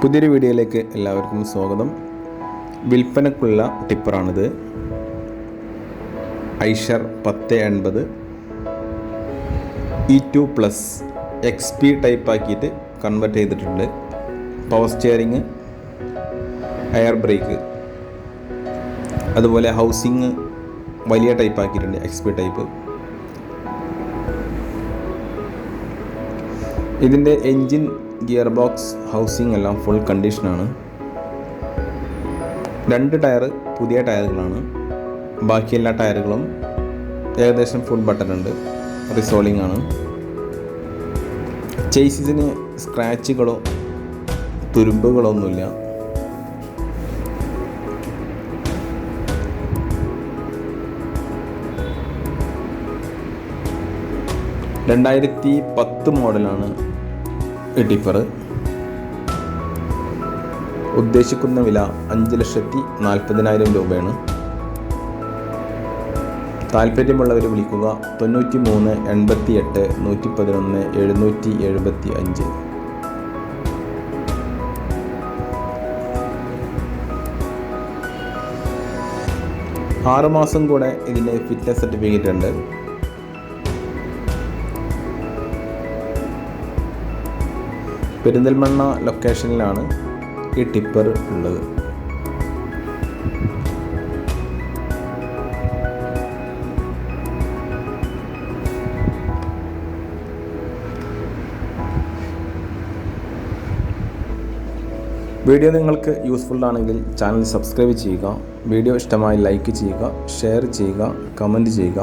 പുതിയൊരു വീഡിയോയിലേക്ക് എല്ലാവർക്കും സ്വാഗതം. വിൽപ്പനക്കുള്ള ടിപ്പറാണിത്. ഐഷർ 1080 E2+ XP ടൈപ്പ് ആക്കിയിട്ട് കൺവേർട്ട് ചെയ്തിട്ടുണ്ട്. പവർ സ്റ്റിയറിങ്, എയർ ബ്രേക്ക്, അതുപോലെ ഹൗസിങ് വലിയ ടൈപ്പ് ആക്കിയിട്ടുണ്ട്, XP ടൈപ്പ്. ഇതിൻ്റെ എൻജിൻ, ഗിയർ ബോക്സ്, ഹൗസിംഗ് എല്ലാം ഫുൾ കണ്ടീഷനാണ്. 2 ടയർ പുതിയ ടയറുകളാണ്. ബാക്കി എല്ലാ ടയറുകളും ഏകദേശം ഫുൾ ബട്ടൺ ഉണ്ട്, റിസോളിംഗ് ആണ്. ചേസിന് സ്ക്രാച്ചുകളോ തുരുമ്പുകളോ ഒന്നുമില്ല. (2010) മോഡലാണ് ഈ ടിപ്പർ. ഉദ്ദേശിക്കുന്ന വില 5,40,000 രൂപയാണ്. താല്പര്യമുള്ളവർ വിളിക്കുക 93 88 111 775. 6 മാസം കൂടെ ഇതിൻ്റെ ഫിറ്റ്നസ് സർട്ടിഫിക്കറ്റ് ഉണ്ട്. പെരിന്തൽമണ്ണ ലൊക്കേഷനിലാണ് ഈ ടിപ്പർ ഉള്ളത്. വീഡിയോ നിങ്ങൾക്ക് യൂസ്ഫുൾ ആണെങ്കിൽ ചാനൽ സബ്സ്ക്രൈബ് ചെയ്യുക. വീഡിയോ ഇഷ്ടമായി ലൈക്ക് ചെയ്യുക, ഷെയർ ചെയ്യുക, കമൻറ്റ് ചെയ്യുക.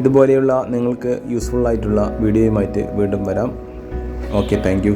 ഇതുപോലെയുള്ള നിങ്ങൾക്ക് യൂസ്ഫുൾ ആയിട്ടുള്ള വീഡിയോയുമായിട്ട് വീണ്ടും വരാം. Okay, thank you.